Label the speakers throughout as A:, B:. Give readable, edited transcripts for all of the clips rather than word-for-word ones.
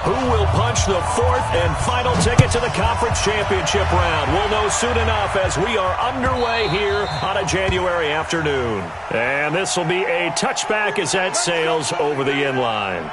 A: Who will punch the fourth and final ticket to the conference championship round? We'll know soon enough as we are underway here on a January afternoon. And this will be a touchback as that sails over the end line.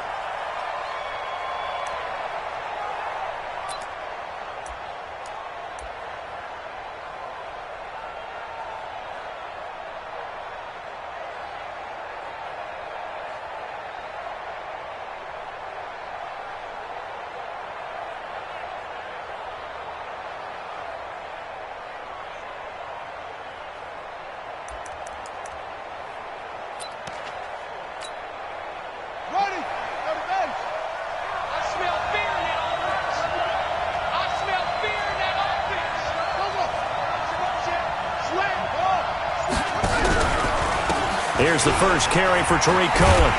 A: Here's the first carry for Tariq Cohen.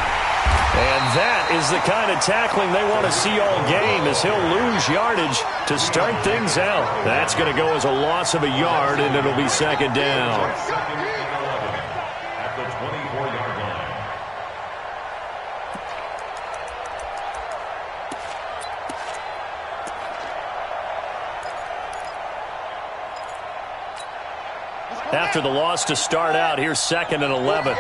A: And that is the kind of tackling they want to see all game, as he'll lose yardage to start things out. That's going to go as a loss of a yard, and it'll be second down.
B: At the 24-yard line.
A: After the loss to start out, here's 2nd and 11.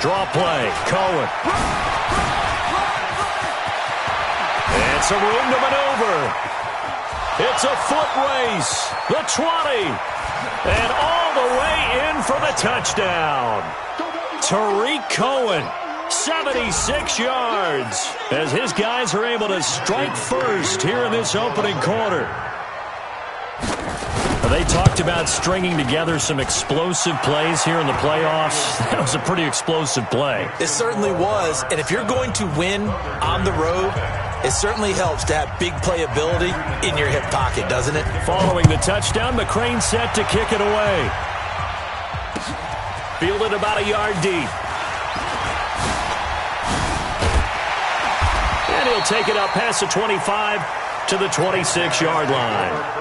A: Draw play, Cohen. It's a room to maneuver. It's a foot race. The 20. And all the way in for the touchdown. Tariq Cohen. 76 yards as his guys are able to strike first here in this opening quarter. They talked about stringing together some explosive plays here in the playoffs. That was a pretty explosive play.
C: It certainly was, and if you're going to win on the road, it certainly helps to have big playability in your hip pocket, doesn't it?
A: Following the touchdown, McCrane set to kick it away. Fielded about a yard deep. And he'll take it up past the 25 to the 26-yard line.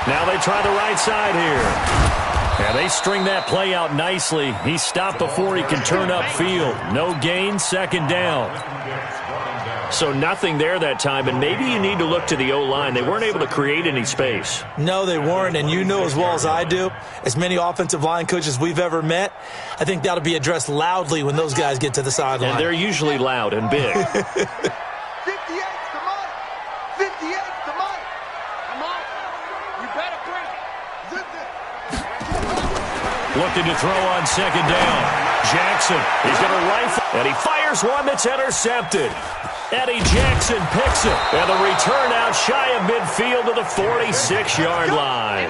A: Now they try the right side here. And they string that play out nicely. He stopped before he can turn upfield. No gain, second down. So nothing there that time, and maybe you need to look to the O-line. They weren't able to create any space.
C: No, they weren't, and you know as well as I do, as many offensive line coaches we've ever met, I think that'll be addressed loudly when those guys get to the sideline.
A: And they're usually loud and big. Looking to throw on second down. Jackson, he's going to rifle, and he fires one that's intercepted. Eddie Jackson picks it, and the return out shy of midfield to the 46-yard line.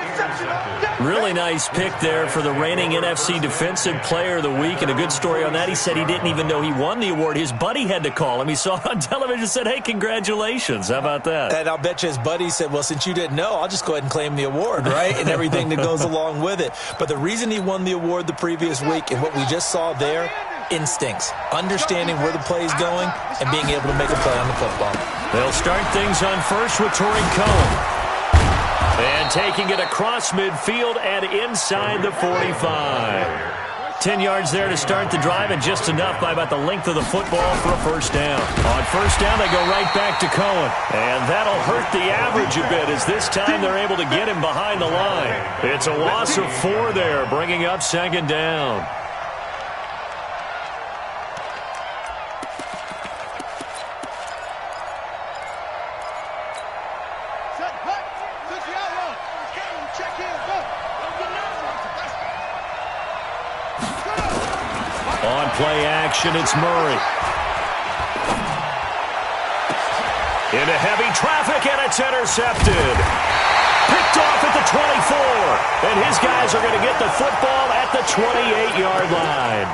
A: Really nice pick there for the reigning NFC Defensive Player of the Week, and a good story on that. He said he didn't even know he won the award. His buddy had to call him. He saw it on television and said, hey, congratulations. How about that?
C: And I'll bet you his buddy said, well, since you didn't know, I'll just go ahead and claim the award, right? And everything that goes along with it. But the reason he won the award the previous week and what we just saw there, instincts, understanding where the play is going, and being able to make a play on the football.
A: They'll start things on first with Tariq Cohen. And taking it across midfield and inside the 45. 10 yards there to start the drive, and just enough by about the length of the football for a first down. On first down, they go right back to Cohen. And that'll hurt the average a bit, as this time they're able to get him behind the line. It's a loss of 4 there, bringing up second down. On play action, it's Murray. Into heavy traffic, and it's intercepted. Picked off at the 24. And his guys are going to get the football at the 28-yard line.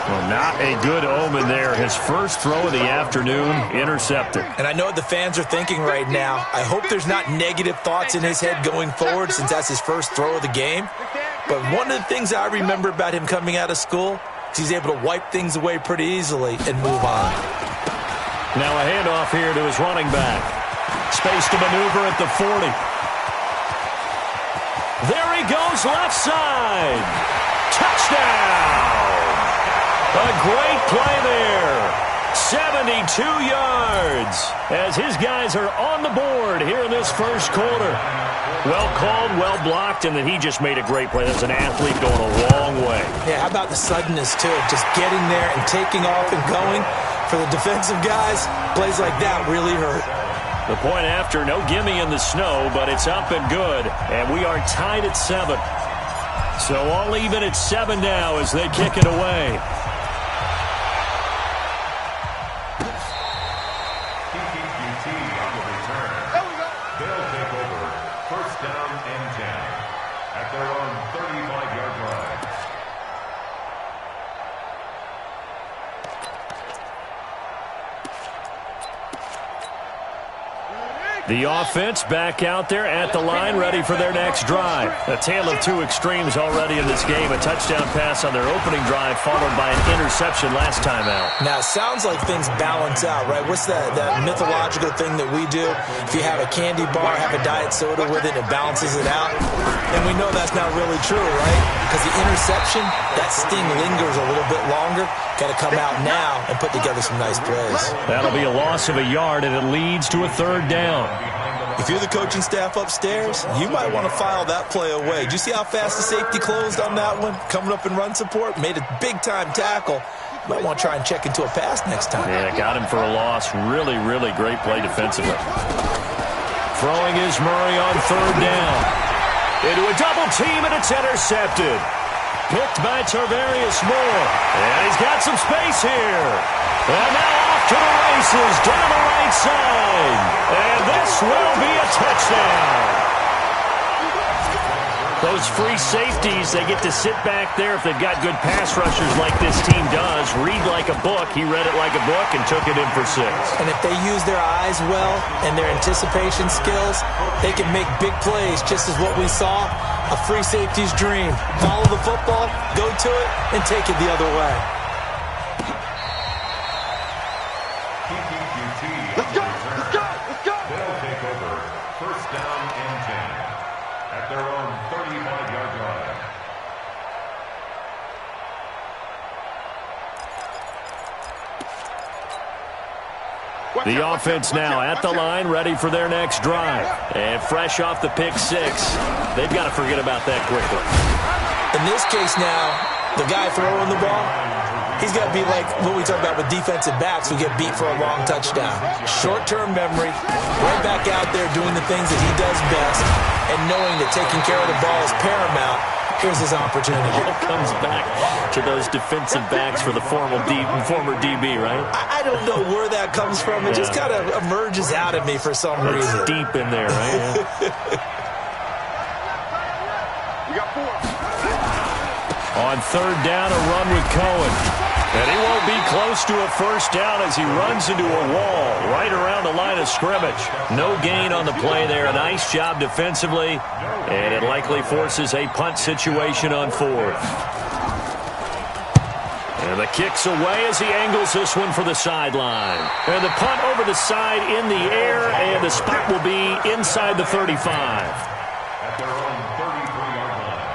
A: Well, not a good omen there. His first throw of the afternoon, intercepted.
C: And I know what the fans are thinking right now. I hope there's not negative thoughts in his head going forward since that's his first throw of the game. But one of the things I remember about him coming out of school is he's able to wipe things away pretty easily and move on.
A: Now a handoff here to his running back. Space to maneuver at the 40. There he goes, left side. Touchdown! A great play there. 72 yards as his guys are on the board here in this first quarter. Well called, well blocked, and then he just made a great play. That's an athlete going a long way.
C: Yeah, how about the suddenness, too? Just getting there and taking off and going. For the defensive guys, plays like that really hurt.
A: The point after, no gimme in the snow, but it's up and good. And we are tied at 7. So all even at 7 now as they kick it away. The offense back out there at the line, ready for their next drive. A tale of two extremes already in this game. A touchdown pass on their opening drive, followed by an interception last time out.
C: Now, it sounds like things balance out, right? What's that mythological thing that we do? If you have a candy bar, have a diet soda with it, it balances it out. And we know that's not really true, right? Because the interception, that sting lingers a little bit longer. Got to come out now and put together some nice plays.
A: That'll be a loss of a yard, and it leads to a third down.
C: If you're the coaching staff upstairs, you might want to file that play away. Did you see how fast the safety closed on that one? Coming up in run support, made a big-time tackle. You might want to try and check into a pass next time.
A: Yeah, got him for a loss. Really, really great play defensively. Throwing is Murray on third down. Into a double team, and it's intercepted. Picked by Tarvarius Moore. And he's got some space here. And now off to the races, down the right side. And this will be a touchdown. Those free safeties, they get to sit back there if they've got good pass rushers like this team does. Read like a book. He read it like a book and took it in for 6.
C: And if they use their eyes well and their anticipation skills, they can make big plays, just as what we saw. A free safety's dream. Follow the football, go to it, and take it the other way.
B: Let's go! Let's go! Let's go! They'll take over. First down and 10 at their own 35-yard line.
A: The offense now at the line, ready for their next drive. And fresh off the pick 6, they've got to forget about that quickly.
C: In this case now, the guy throwing the ball, he's got to be like what we talk about with defensive backs who get beat for a long touchdown. Short-term memory, right back out there doing the things that he does best, and knowing that taking care of the ball is paramount. Here's his opportunity.
A: It all comes back to those defensive backs for the former DB, right?
C: I don't know where that comes from. It just kind of emerges out of me for some reason.
A: It's deep in there, right?
B: We got 4.
A: On third down, a run with Cohen. And he won't be close to a first down as he runs into a wall right around the line of scrimmage. No gain on the play there. A nice job defensively. And it likely forces a punt situation on 4th. And the kick's away as he angles this one for the sideline. And the punt over the side in the air, and the spot will be inside the 35.
B: At their own 33-yard line.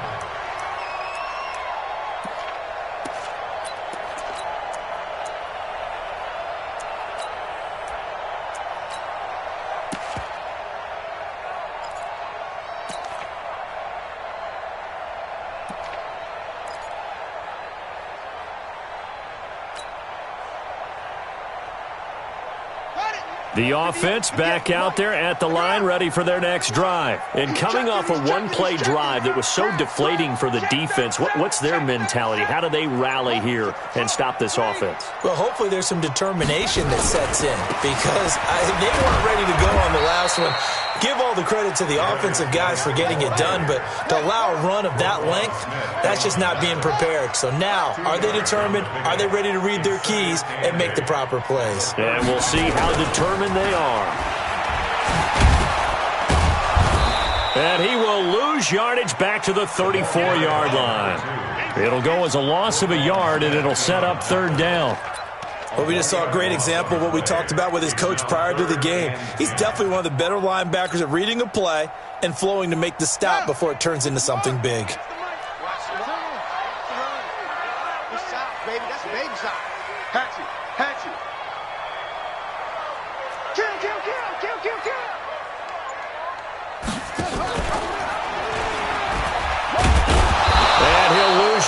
A: The offense back out there at the line, ready for their next drive. And coming off a one-play drive that was so deflating for the defense, what's their mentality? How do they rally here and stop this offense?
C: Well, hopefully there's some determination that sets in because they weren't ready to go on the last one. Give all the credit to the offensive guys for getting it done, but to allow a run of that length, that's just not being prepared. So now, are they determined? Are they ready to read their keys and make the proper plays?
A: And we'll see how determined they are. And he will lose yardage back to the 34-yard line. It'll go as a loss of a yard, and it'll set up third down.
C: Well, we just saw a great example of what we talked about with his coach prior to the game. He's definitely one of the better linebackers at reading a play and flowing to make the stop before it turns into something big.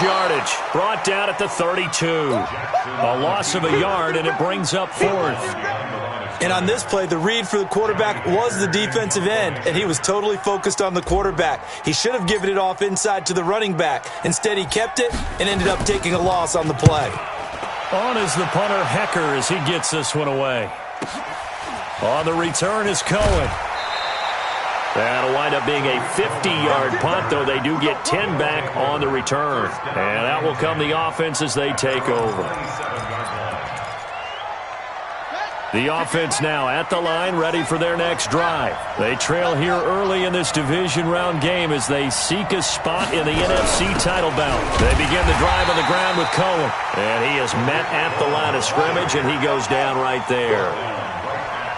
A: Yardage brought down at the 32. A loss of a yard, and it brings up fourth.
C: And on this play, the read for the quarterback was the defensive end, and he was totally focused on the quarterback. He should have given it off inside to the running back. Instead, he kept it and ended up taking a loss on the play.
A: On is the punter, Hecker, as he gets this one away. On the return is Cohen. That'll wind up being a 50-yard punt, though they do get 10 back on the return. And that will come the offense as they take over. The offense now at the line, ready for their next drive. They trail here early in this division round game as they seek a spot in the NFC title bout. They begin the drive on the ground with Cohen. And he is met at the line of scrimmage, and he goes down right there.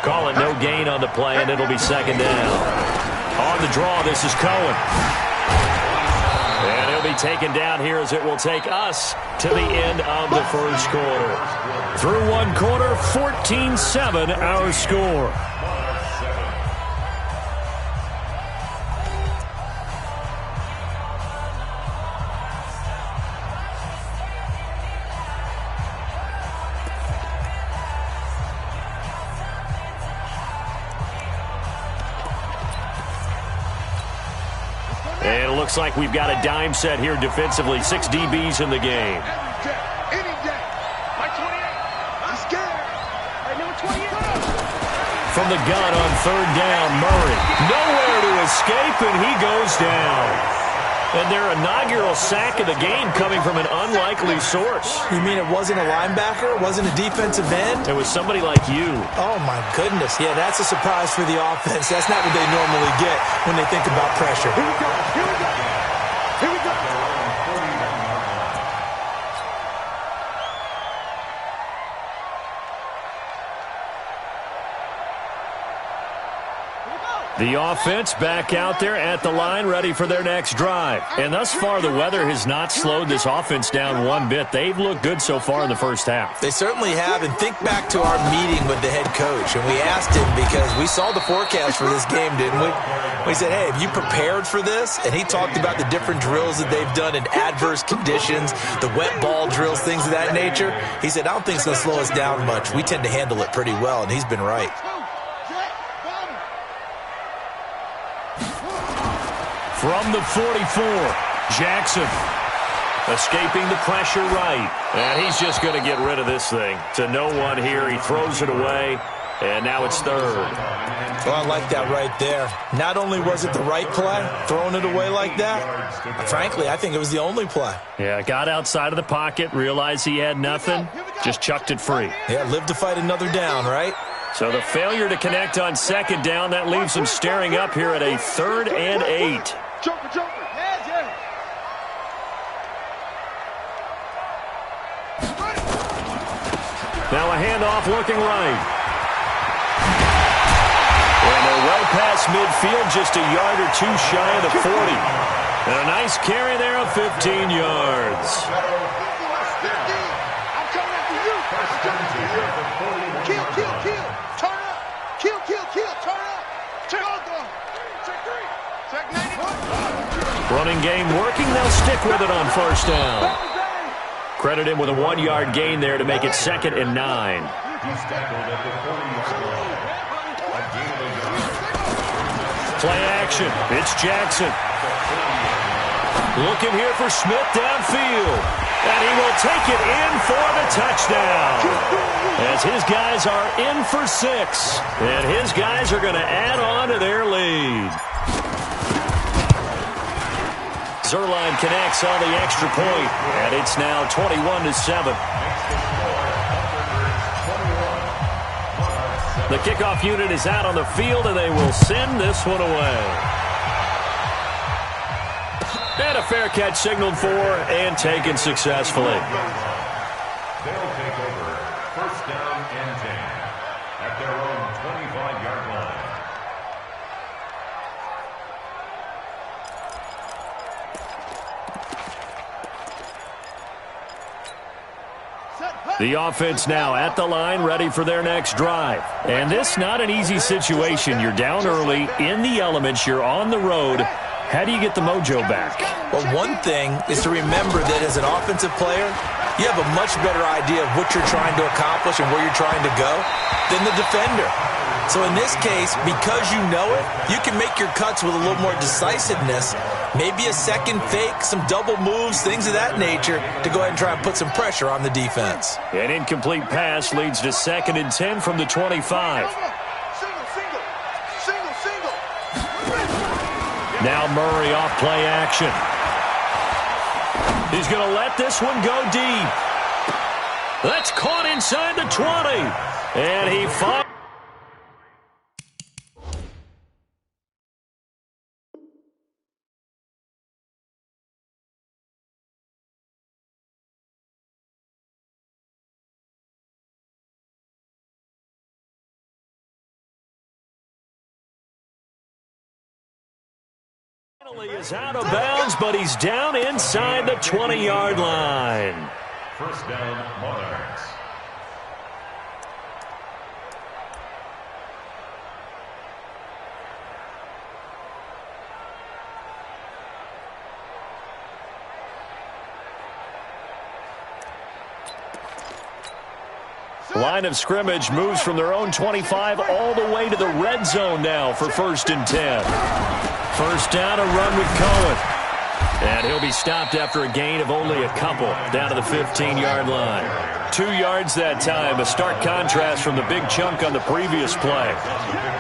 A: Call it no gain on the play, and it'll be second down. On the draw, this is Cohen. And he'll be taken down here as it will take us to the end of the first quarter. Through one quarter, 14-7 our score. And it looks like we've got a dime set here defensively. 6 DBs in the game. From the gun on third down, Murray. Nowhere to escape, and he goes down. And their inaugural sack of the game coming from an unlikely source.
C: You mean it wasn't a linebacker? It wasn't a defensive end?
A: It was somebody like you.
C: Oh, my goodness. Yeah, that's a surprise for the offense. That's not what they normally get when they think about pressure. Here we go. Here we go. Here we go.
A: The offense back out there at the line, ready for their next drive. And thus far, the weather has not slowed this offense down one bit. They've looked good so far in the first half.
C: They certainly have. And think back to our meeting with the head coach. And we asked him because we saw the forecast for this game, didn't we? We said, hey, have you prepared for this? And he talked about the different drills that they've done in adverse conditions, the wet ball drills, things of that nature. He said, I don't think it's going to slow us down much. We tend to handle it pretty well, and he's been right.
A: From the 44, Jackson escaping the pressure right. And he's just going to get rid of this thing. To no one here. He throws it away, and now it's third.
C: Well, I like that right there. Not only was it the right play, throwing it away like that, frankly, I think it was the only play.
A: Yeah, got outside of the pocket, realized he had nothing, just chucked it free.
C: Yeah, live to fight another down, right?
A: So the failure to connect on second down, that leaves him staring up here at a 3rd and 8.
D: Joker.
A: Now a handoff looking right. And they're well past midfield, just a yard or two shy of the 40. And a nice carry there of 15 yards.
D: I'm coming after you. Kill. Turn up. Kill. Turn up. Check on them. Check 3. Check 90.
A: Running game working. They'll stick with it on first down. Credit him with a 1-yard gain there to make it 2nd and 9.
B: He's tackled at the 40-yard line.
A: Play action. It's Jackson. Looking here for Smith downfield. And he will take it in for the touchdown. As his guys are in for 6. And his guys are going to add on to their lead. Zerline connects on the extra point, and it's now 21-7. The kickoff unit is out on the field, and they will send this one away. And a fair catch signaled for and taken successfully.
B: They'll take over 1st down and 10 at their own 25-yard line.
A: The offense now at the line, ready for their next drive. And this not an easy situation. You're down early, in the elements, you're on the road. How do you get the mojo back?
C: Well, one thing is to remember that as an offensive player, you have a much better idea of what you're trying to accomplish and where you're trying to go than the defender. So in this case, because you know it, you can make your cuts with a little more decisiveness, maybe a second fake, some double moves, things of that nature, to go ahead and try and put some pressure on the defense.
A: An incomplete pass leads to 2nd and 10 from the 25. Now Murray off play action. He's going to let this one go deep. That's caught inside the 20. And he fought. Is out of bounds, but he's down inside the 20-yard line.
B: 1st down, Monarchs.
A: Line of scrimmage moves from their own 25 all the way to the red zone now for 1st and 10. 1st down, a run with Cohen. And he'll be stopped after a gain of only a couple, down to the 15-yard line. 2 yards that time, a stark contrast from the big chunk on the previous play.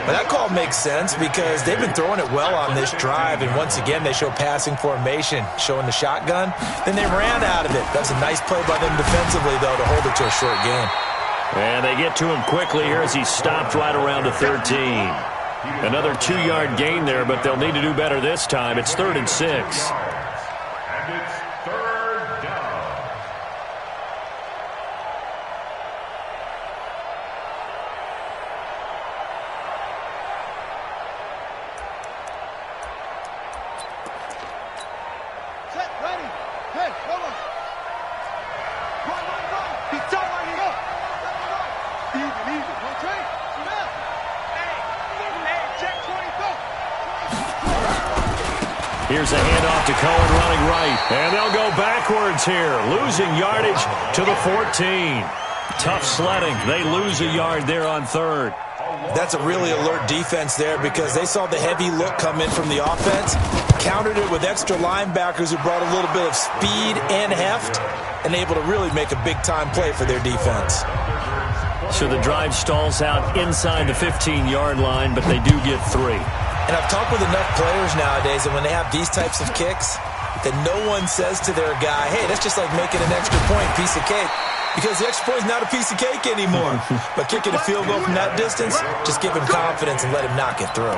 C: Well, that call makes sense because they've been throwing it well on this drive, and once again they show passing formation, showing the shotgun. Then they ran out of it. That's a nice play by them defensively, though, to hold it to a short gain.
A: And they get to him quickly here as he stopped right around the 13. Another 2-yard gain there, but they'll need to do better this time. It's 3rd and 6.
B: And it's 3rd down.
D: Set, ready. Hey, come on. Run. He's down right here. Easy. One train. Smith. Hey, check 24.
A: Here's a handoff to Cohen running right. And they'll go backwards here, losing yardage to the 14. Tough sledding. They lose a yard there on 3rd.
C: That's a really alert defense there because they saw the heavy look come in from the offense, countered it with extra linebackers who brought a little bit of speed and heft, and able to really make a big-time play for their defense.
A: So the drive stalls out inside the 15-yard line, but they do get 3.
C: And I've talked with enough players nowadays, and when they have these types of kicks, that no one says to their guy, hey, that's just like making an extra point, piece of cake. Because the extra point is not a piece of cake anymore. But kicking a field goal from that distance, just give him confidence and let him knock it through.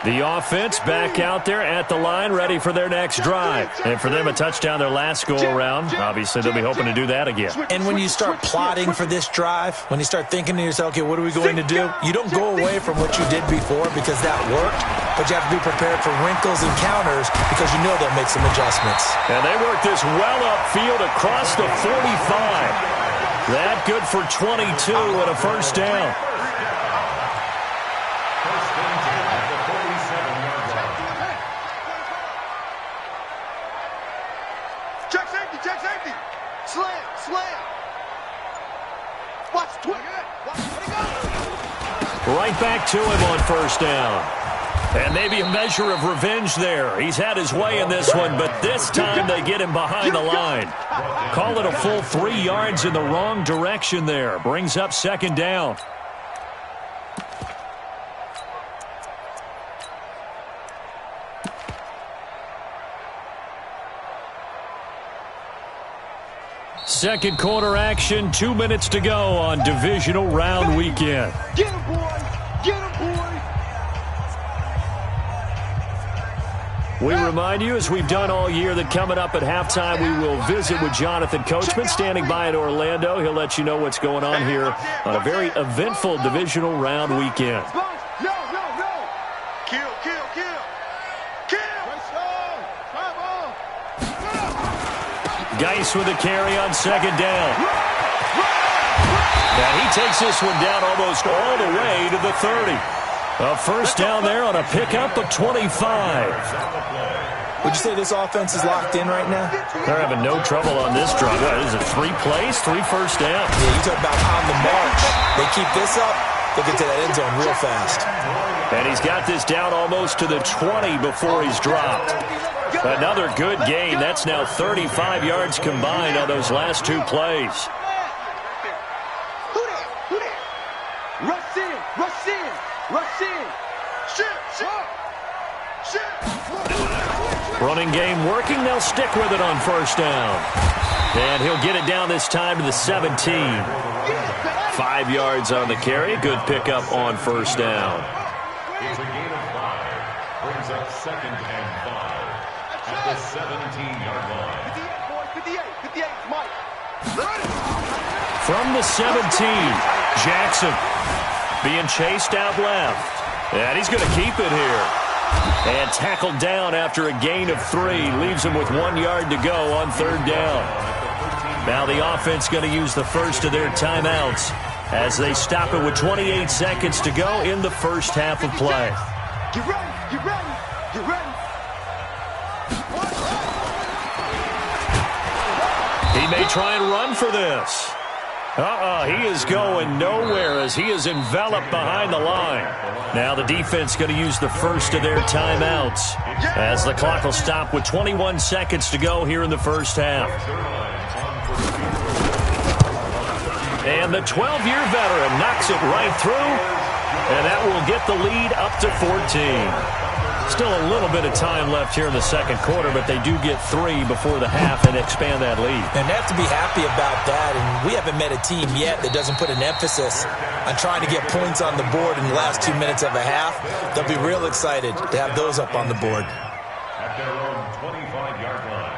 A: The offense back out there at the line, ready for their next drive. And for them, a touchdown their last go-around. Obviously, they'll be hoping to do that again.
C: And when you start plotting for this drive, when you start thinking to yourself, okay, what are we going to do? You don't go away from what you did before because that worked, but you have to be prepared for wrinkles and counters because you know they'll make some adjustments.
A: And they work this well upfield across the 45. That good for 22 and a 1st down.
D: Check safety. Slam. Watch twig.
A: Right back to him on first down. And maybe a measure of revenge there. He's had his way in this one, but this time they get him behind the line. Call it a full 3 yards in the wrong direction there. Brings up second down. Second quarter action, 2 minutes to go on divisional round weekend.
D: Get him, boys. Get him, boys.
A: We remind you, as we've done all year, that coming up at halftime, we will visit with Jonathan Coachman standing by in Orlando. He'll let you know what's going on here on a very eventful divisional round weekend.
D: No. Kill.
A: Geis with a carry on second down. And he takes this one down almost all the way to the 30. A first down there on a pickup of 25.
C: Would you say this offense is locked in right now?
A: They're having no trouble on this drive. Is it 3 plays, 3 first downs?
C: Yeah, you talk about on the march. They keep this up, they'll get to that end zone real fast.
A: And he's got this down almost to the 20 before he's dropped. Another good gain. That's now 35 yards combined on those last 2 plays.
D: Who that? Rush in. Shit.
A: Running game working. They'll stick with it on first down. And he'll get it down this time to the 17. 5 yards on the carry. Good pickup on first down.
B: It's a gain of 5. Brings up second and 5 at the 17-yard line.
D: 58, Mike.
A: From the 17, Jackson being chased out left. And he's going to keep it here. And tackled down after a gain of 3. Leaves him with 1 yard to go on third down. Now the offense going to use the first of their timeouts as they stop it with 28 seconds to go in the first half of play.
D: Get ready.
A: He may try and run for this. He is going nowhere as he is enveloped behind the line. Now the defense going to use the first of their timeouts as the clock will stop with 21 seconds to go here in the first half. And the 12-year veteran knocks it right through, and that will get the lead up to 14. Still a little bit of time left here in the second quarter, but they do get 3 before the half and expand that lead.
C: And they have to be happy about that, and we haven't met a team yet that doesn't put an emphasis on trying to get points on the board in the last 2 minutes of a half. They'll be real excited to have those up on the board.
B: At their own 25-yard line.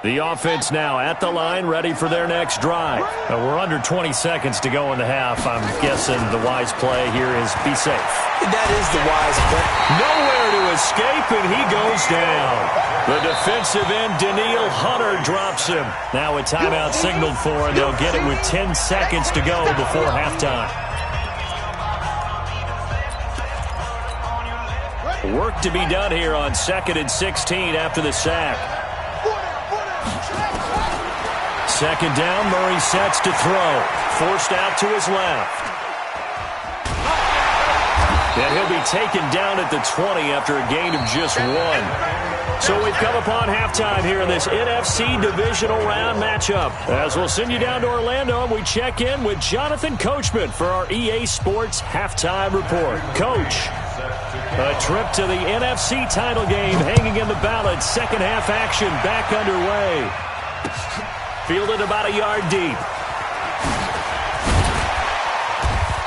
A: The offense now at the line, ready for their next drive. We're under 20 seconds to go in the half. I'm guessing the wise play here is be safe.
C: That is the wise play.
A: Nowhere to escape, and he goes down. The defensive end, Daniil Hunter, drops him. Now a timeout signaled for, and they'll get it with 10 seconds to go before halftime. Work to be done here on 2nd and 16 after the sack. Second down, Murray sets to throw. Forced out to his left. And he'll be taken down at the 20 after a gain of just 1. So we've come upon halftime here in this NFC divisional round matchup. As we'll send you down to Orlando, and we check in with Jonathan Coachman for our EA Sports halftime report. Coach, a trip to the NFC title game hanging in the balance. Second half action back underway. Fielded about a yard deep.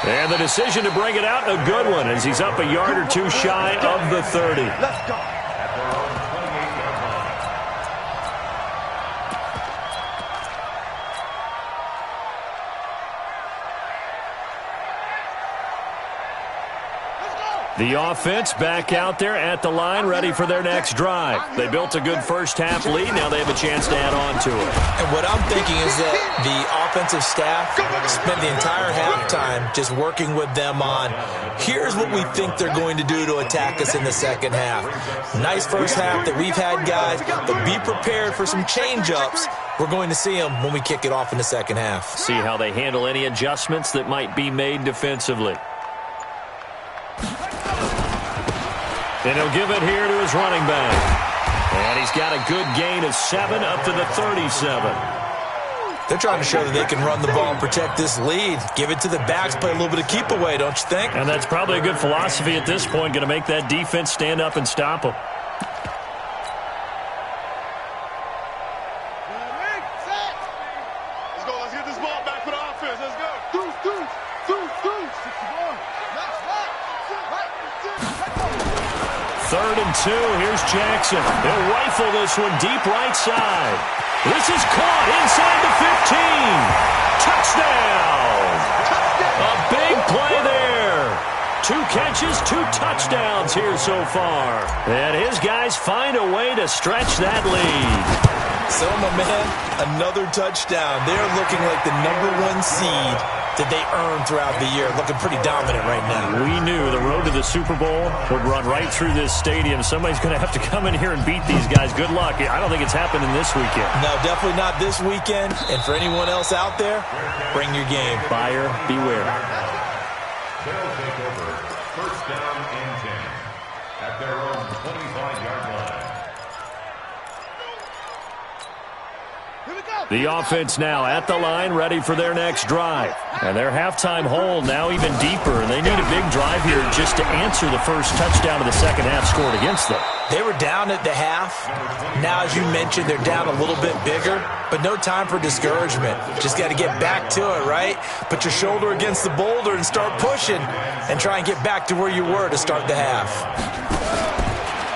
A: And the decision to bring it out, a good one, as he's up a yard or 2 shy of the 30.
D: Let's go.
B: At their own 28-yard line.
D: Let's go.
A: The offense back out there at the line, ready for their next drive. They built a good first-half lead. Now they have a chance to add on to it.
C: And what I'm thinking is that the offensive staff spent the entire halftime just working with them on, here's what we think they're going to do to attack us in the second half. Nice first half that we've had, guys, but be prepared for some change-ups. We're going to see them when we kick it off in the second half.
A: See how they handle any adjustments that might be made defensively. And he'll give it here to his running back. And he's got a good gain of 7 up to the 37.
C: They're trying to show that they can run the ball and protect this lead. Give it to the backs, play a little bit of keep away, don't you think?
A: And that's probably a good philosophy at this point, going to make that defense stand up and stop them.
D: Let's go. Let's get this ball back for the offense. Let's go.
A: Third and 2. Here's Jackson. He'll rifle this one deep right side. This is caught inside the 15. Touchdown. A big play there. 2 catches, 2 touchdowns here so far. And his guys find a way to stretch that lead.
C: So, my man, another touchdown. They're looking like the #1 seed that they earned throughout the year. Looking pretty dominant right now.
A: We knew the road to the Super Bowl would run right through this stadium. Somebody's going to have to come in here and beat these guys. Good luck. I don't think it's happening this weekend.
C: No, definitely not this weekend. And for anyone else out there, bring your game.
A: Buyer beware.
B: They'll take over first down and 10 at their own 25-yard line.
A: The offense now at the line, ready for their next drive. And their halftime hole now even deeper, and they need a big drive here just to answer the first touchdown of the second half scored against them.
C: They were down at the half. Now, as you mentioned, they're down a little bit bigger, but no time for discouragement. Just got to get back to it, right? Put your shoulder against the boulder and start pushing and try and get back to where you were to start the half.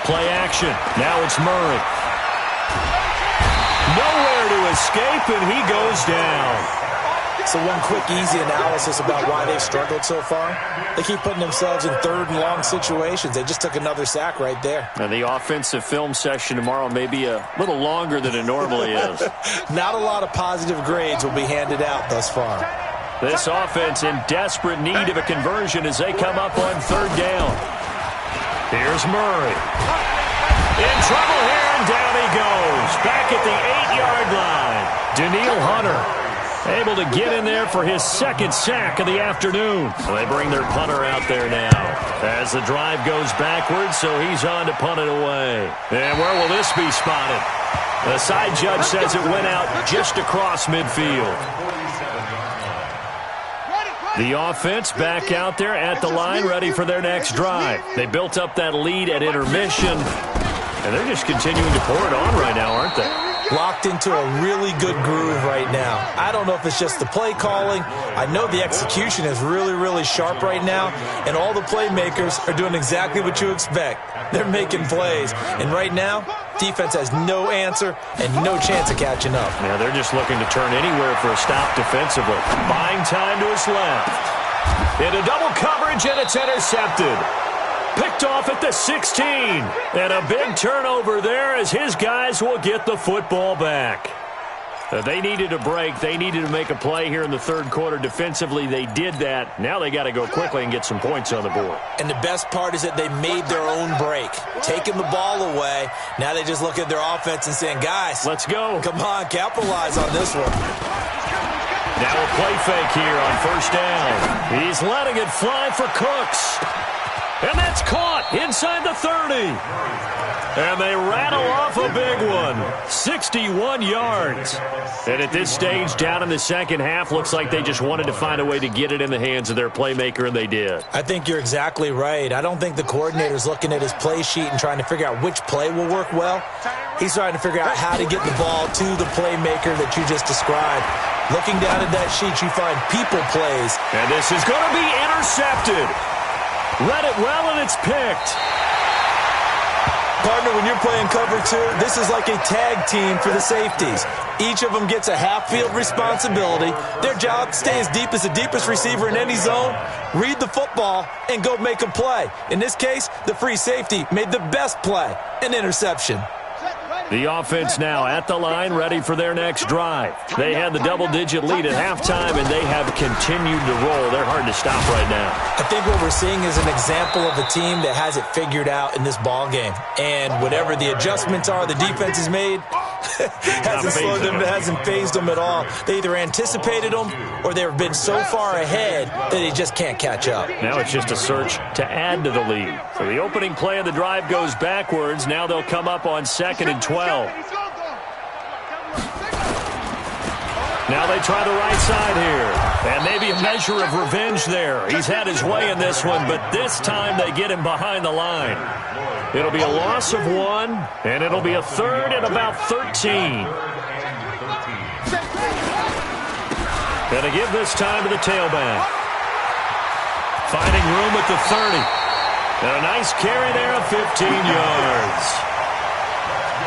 A: Play action. Now it's Murray. Nowhere to escape, and he goes down.
C: So one quick, easy analysis about why they've struggled so far. They keep putting themselves in third and long situations. They just took another sack right there.
A: And the offensive film session tomorrow may be a little longer than it normally is.
C: Not a lot of positive grades will be handed out thus far.
A: This offense in desperate need of a conversion as they come up on third down. Here's Murray. In trouble here, and down he goes. Back at the 8-yard line. Daniil Hunter able to get in there for his second sack of the afternoon. They bring their punter out there now as the drive goes backwards, so he's on to punt it away. And where will this be spotted? The side judge says it went out just across midfield. The offense back out there at the line, ready for their next drive. They built up that lead at intermission, and they're just continuing to pour it on right now, aren't they?
C: Locked into a really good groove right now. I don't know if it's just the play calling. I know the execution is really, really sharp right now, and all the playmakers are doing exactly what you expect. They're making plays, and right now, defense has no answer and no chance of catching up.
A: Yeah, they're just looking to turn anywhere for a stop defensively. Buying time to his left. Into double coverage, and it's intercepted. Picked off at the 16. And a big turnover there as his guys will get the football back. They needed a break. They needed to make a play here in the third quarter. Defensively, they did that. Now they got to go quickly and get some points on the board.
C: And the best part is that they made their own break. Taking the ball away. Now they just look at their offense and saying, guys,
A: let's go.
C: Come on, capitalize on this one.
A: Now a play fake here on first down. He's letting it fly for Cooks. And that's caught inside the 30. And they rattle off a big one. 61 yards. And at this stage, down in the second half, looks like they just wanted to find a way to get it in the hands of their playmaker, and they did.
C: I think you're exactly right. I don't think the coordinator's looking at his play sheet and trying to figure out which play will work well. He's trying to figure out how to get the ball to the playmaker that you just described. Looking down at that sheet, you find people plays.
A: And this is going to be intercepted. Read it well, and it's picked.
C: Partner, when you're playing cover two, this is like a tag team for the safeties. Each of them gets a half-field responsibility. Their job, stay as deep as the deepest receiver in any zone, read the football, and go make a play. In this case, the free safety made the best play, an interception.
A: The offense now at the line, ready for their next drive. They had the double-digit lead at halftime, and they have continued to roll. They're hard to stop right now.
C: I think what we're seeing is an example of a team that has it figured out in this ball game. And whatever the adjustments are the defense has made, hasn't slowed them, hasn't phased them at all. They either anticipated them or they've been so far ahead that they just can't catch up.
A: Now it's just a search to add to the lead. So the opening play of the drive goes backwards. Now they'll come up on 2nd and 12. Now they try the right side here. And maybe a measure of revenge there. He's had his way in this one, but this time they get him behind the line. It'll be a loss of 1, and it'll be a 3rd and about 13. Gonna give this time to the tailback. Finding room at the 30. And a nice carry there of 15 yards.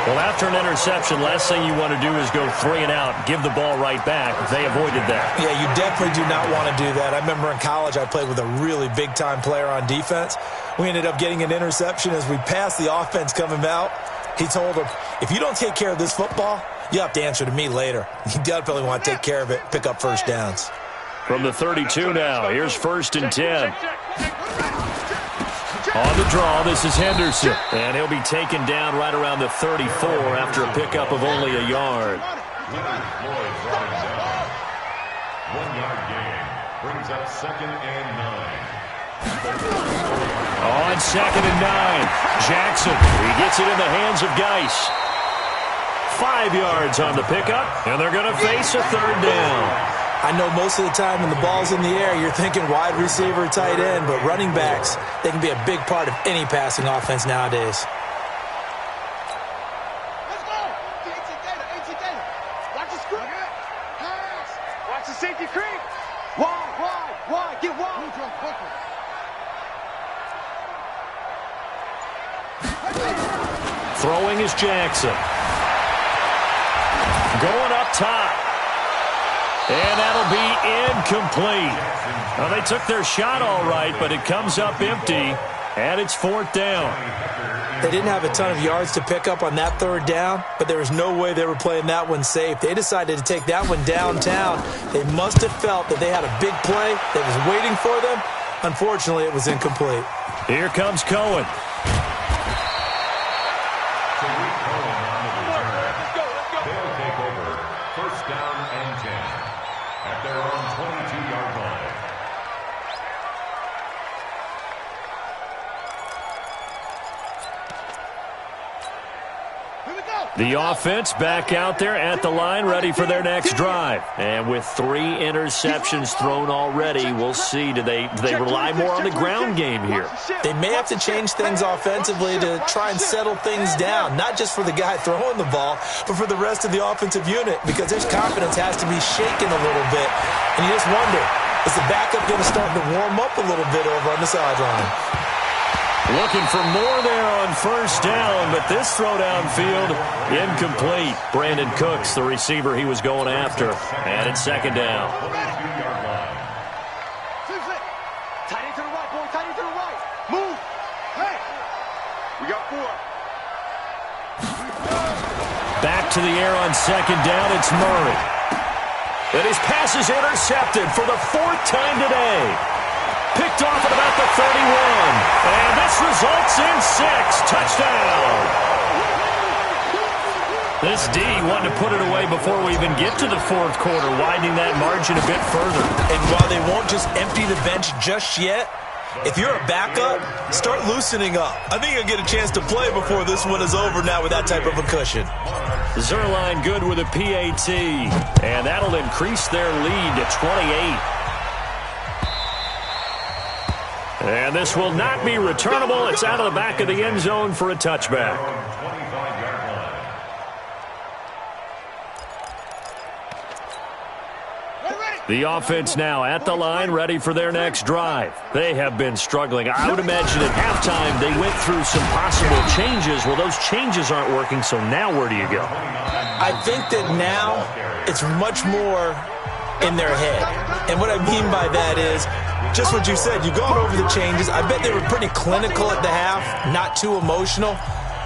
A: Well, after an interception, last thing you want to do is go 3 and out, give the ball right back. They avoided that.
C: Yeah, you definitely do not want to do that. I remember in college I played with a really big-time player on defense. We ended up getting an interception as we passed the offense coming out. He told him, if you don't take care of this football, you have to answer to me later. You definitely want to take care of it, pick up first downs.
A: From the 32 now, here's 1st and 10. On the draw, this is Henderson. And he'll be taken down right around the 34 after a pickup of only a yard.
B: 1-yard gain brings up 2nd and 9.
A: On 2nd and 9, Jackson. He gets it in the hands of Geis. 5 yards on the pickup, and they're going to face a 3rd down.
C: I know most of the time when the ball's in the air, you're thinking wide receiver, tight end, but running backs, they can be a big part of any passing offense nowadays.
D: Let's go. Data. Watch the screen. Pass. Watch the safety creep. Wide. Get wide.
A: Throwing is Jackson. Going up top. And that'll be incomplete. Well, they took their shot all right, but it comes up empty, and it's 4th down.
C: They didn't have a ton of yards to pick up on that 3rd down, but there was no way they were playing that one safe. They decided to take that one downtown. They must have felt that they had a big play that was waiting for them. Unfortunately, it was incomplete.
A: Here comes Cohen.
B: They'll take over 1st down and 10 at their own 22-yard line.
A: The offense back out there at the line, ready for their next drive. And with 3 interceptions thrown already, we'll see, do they rely more on the ground game here?
C: They may have to change things offensively to try and settle things down, not just for the guy throwing the ball, but for the rest of the offensive unit, because their confidence has to be shaken a little bit. And you just wonder, is the backup going to start to warm up a little bit over on the sideline?
A: Looking for more there on 1st down, but this throw downfield, incomplete. Brandon Cooks, the receiver he was going after, and it's 2nd down.
D: Tight end to the right, boy. Tight end to the right. Move. Hey. We got 4.
A: Back to the air on 2nd down, it's Murray. And his pass is intercepted for the 4th time today. Picked off at about the 31. And this results in 6. Touchdown. This D wanted to put it away before we even get to the 4th quarter, widening that margin a bit further.
C: And while they won't just empty the bench just yet, if you're a backup, start loosening up. I think you'll get a chance to play before this one is over now with that type of a cushion.
A: Zerline good with a PAT. And that'll increase their lead to 28. And this will not be returnable. It's out of the back of the end zone for a touchback.
B: 25-yard line.
D: Ready.
A: The offense now at the line, ready for their next drive. They have been struggling. I would imagine at halftime they went through some possible changes. Well, those changes aren't working, so now where do you go?
C: I think that now it's much more in their head. And what I mean by that is just what you said. You've gone over the changes. I bet they were pretty clinical at the half, not too emotional.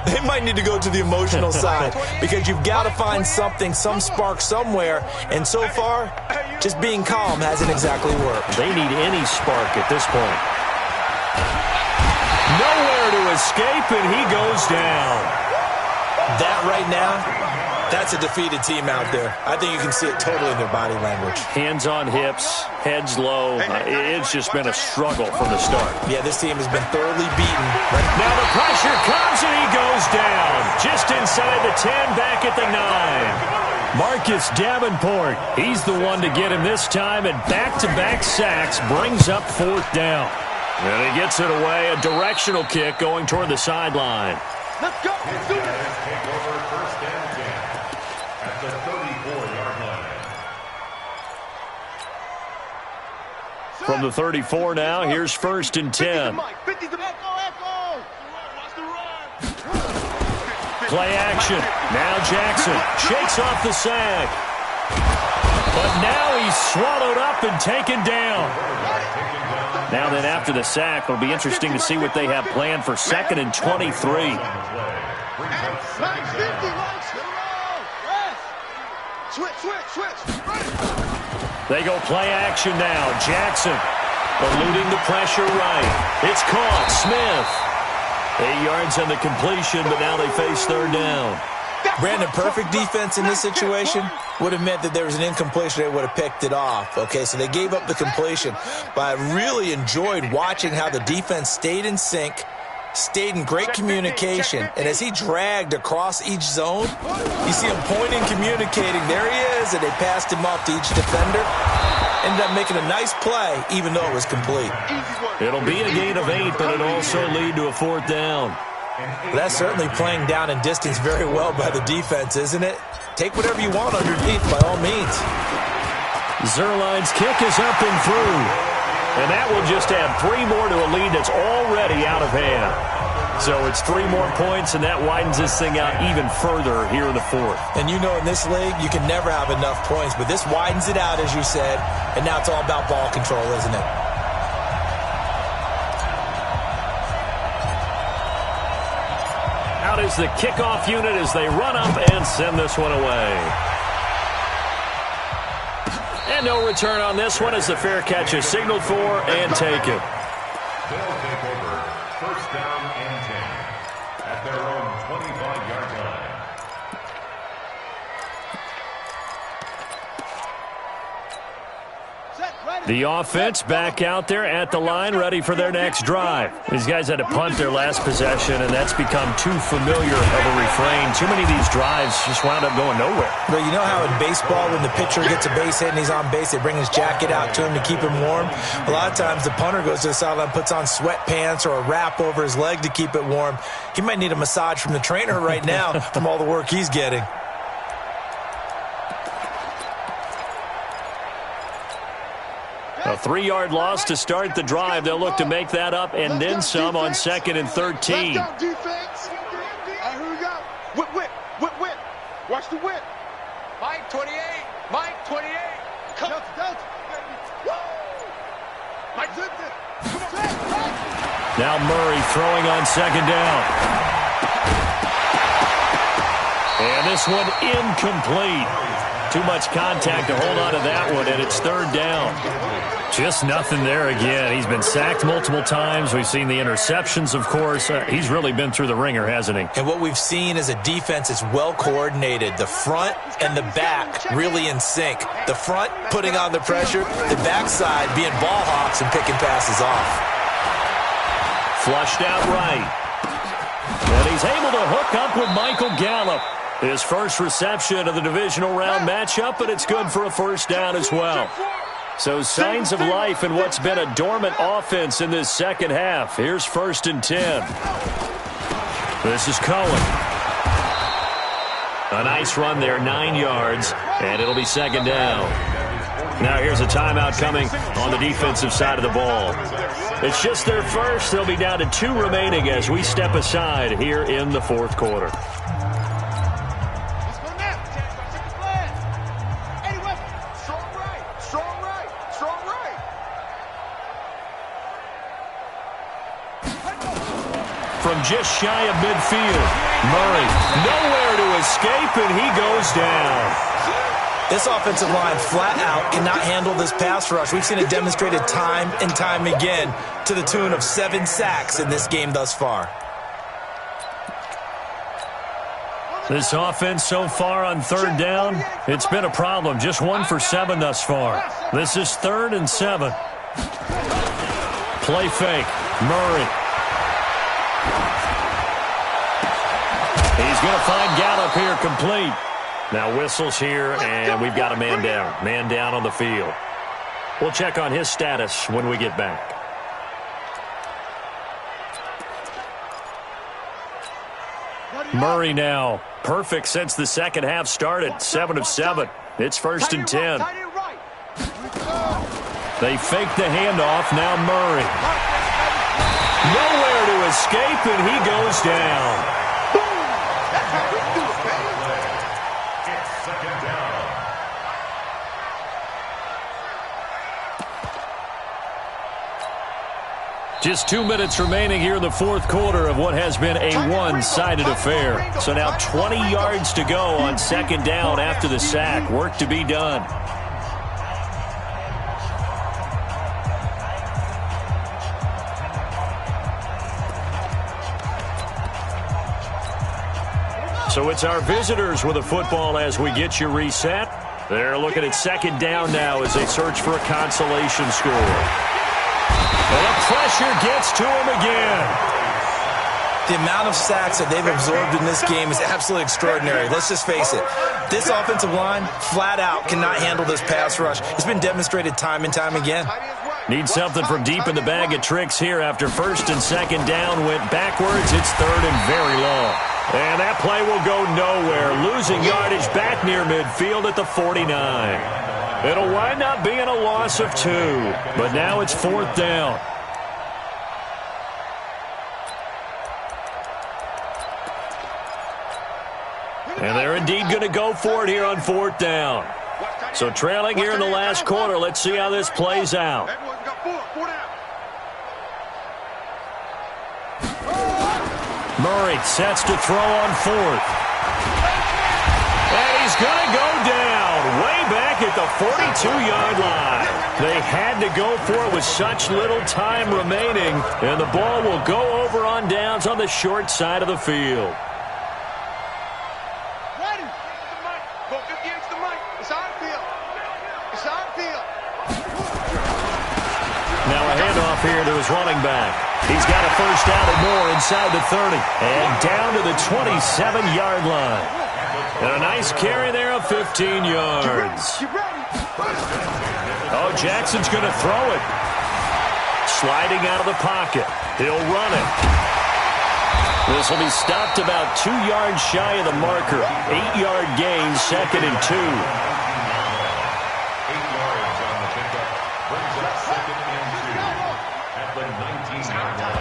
C: They might need to go to the emotional side because you've got to find something, some spark somewhere. And so far, just being calm hasn't exactly worked.
A: They need any spark at this point. Nowhere to escape, and he goes down.
C: That right now, that's a defeated team out there. I think you can see it totally in their body language.
A: Hands on hips, heads low. It's just been a struggle from the start.
C: Yeah, this team has been thoroughly beaten.
A: Now the pressure comes, and he goes down. Just inside the 10, back at the 9. Marcus Davenport, he's the one to get him this time, and back-to-back sacks brings up 4th down. And he gets it away, a directional kick going toward the sideline.
D: Let's go. Let's do this.
B: Take over 1st and 10 at the 34-yard line.
A: From the 34 now, here's 1st and 10. Play action. Now Jackson shakes off the sack. But now he's swallowed up and taken down. Now then, after the sack, it'll be interesting to see what they have planned for 2nd and 23. They go play action now. Jackson eluding the pressure right. It's caught. Smith. 8 yards on the completion, but now they face 3rd down.
C: Brandon, perfect defense in this situation would have meant that there was an incompletion. They would have picked it off. Okay, so they gave up the completion. But I really enjoyed watching how the defense stayed in sync, stayed in great communication. And as he dragged across each zone, you see him pointing, communicating. There he is, and they passed him off to each defender. Ended up making a nice play, even though it was complete.
A: It'll be a gain of 8, but it'll also lead to a 4th down.
C: Well, that's certainly playing down in distance very well by the defense, isn't it? Take whatever you want underneath, by all means.
A: Zerline's kick is up and through. And that will just add 3 more to a lead that's already out of hand. So it's 3 more points, and that widens this thing out even further here in the 4th.
C: And you know in this league, you can never have enough points, but this widens it out, as you said, and now it's all about ball control, isn't it?
A: Out is the kickoff unit as they run up and send this one away. And no return on this one as the fair catch is signaled for and taken.
B: They'll take over 1st down and 10 at their own 25-yard line.
A: The offense back out there at the line, ready for their next drive. These guys had to punt their last possession, and that's become too familiar of a refrain. Too many of these drives just wound up going nowhere.
C: Well, you know how in baseball, when the pitcher gets a base hit and he's on base, they bring his jacket out to him to keep him warm? A lot of times the punter goes to the sideline, puts on sweatpants or a wrap over his leg to keep it warm. He might need a massage from the trainer right now from all the work he's getting.
A: A 3-yard loss to start the drive. They'll look to make that up and then some on 2nd and 13.
D: Let's go, defense. Here we go. Whip. Watch the whip. Mike 28. Mike 28. Come on. Mike zipped it.
A: Now Murray throwing on 2nd down. And this one incomplete. Too much contact to hold on to that one, and it's 3rd down. Just nothing there again. He's been sacked multiple times. We've seen the interceptions, of course. He's really been through the ringer, hasn't he?
C: And what we've seen is a defense that's well coordinated. The front and the back really in sync. The front putting on the pressure, the backside being ball hawks and picking passes off.
A: Flushed out right. And he's able to hook up with Michael Gallup. His first reception of the divisional round matchup, but it's good for a 1st down as well. So signs of life in what's been a dormant offense in this second half. Here's 1st and 10. This is Cohen. A nice run there, 9 yards, and it'll be 2nd down. Now here's a timeout coming on the defensive side of the ball. It's just their first. They'll be down to 2 remaining as we step aside here in the fourth quarter. From just shy of midfield, Murray nowhere to escape, and he goes down.
C: This offensive line flat out cannot handle this pass rush. We've seen it demonstrated time and time again to the tune of 7 sacks in this game thus far.
A: This offense so far on third down, it's been a problem. Just 1 for 7 thus far. This is 3rd and 7. Play fake. Murray. He's going to find Gallup here complete. Now whistles here, and we've got a man down. Man down on the field. We'll check on his status when we get back. Murray now. Perfect since the second half started. 7 of 7. It's 1st and 10. They fake the handoff. Now Murray. Nowhere to escape, and he goes down. Just 2 minutes remaining here in the fourth quarter of what has been a one-sided affair. So now 20 yards to go on 2nd down after the sack. Work to be done. So it's our visitors with the football as we get you reset. They're looking at 2nd down now as they search for a consolation score. And the pressure gets to him again.
C: The amount of sacks that they've absorbed in this game is absolutely extraordinary. Let's just face it. This offensive line, flat out, cannot handle this pass rush. It's been demonstrated time and time again.
A: Need something from deep in the bag of tricks here after 1st and 2nd down went backwards. It's 3rd and very long. And that play will go nowhere. Losing yardage back near midfield at the 49. It'll wind up being a loss of 2. But now it's 4th down. And they're indeed going to go for it here on 4th down. So trailing here in the last quarter. Let's see how this plays out. Murray sets to throw on 4th. And he's going to go down way back at the 42-yard line. They had to go for it with such little time remaining. And the ball will go over on downs on the short side of the field. Now a handoff here to his running back. He's got a 1st down and more inside the 30. And down to the 27-yard line. And a nice carry there of 15 yards. Oh, Jackson's going to throw it. Sliding out of the pocket. He'll run it. This will be stopped about 2 yards shy of the marker. 8-yard gain, 2nd and 2.
B: 8 yards on the pickup. Brings up 2nd and 2 at the 19-yard line.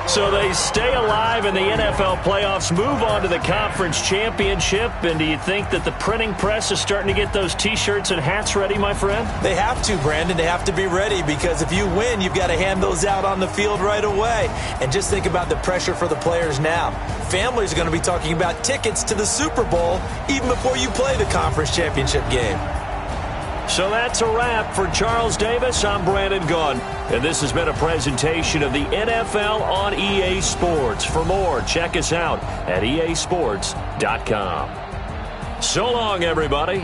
A: So they stay alive in the NFL playoffs, move on to the conference championship. And do you think that the printing press is starting to get those T-shirts and hats ready, my friend?
C: They have to, Brandon. They have to be ready because if you win, you've got to hand those out on the field right away. And just think about the pressure for the players now. Families are going to be talking about tickets to the Super Bowl even before you play the conference championship game.
A: So that's a wrap. For Charles Davis, I'm Brandon Gunn. And this has been a presentation of the NFL on EA Sports. For more, check us out at easports.com. So long, everybody.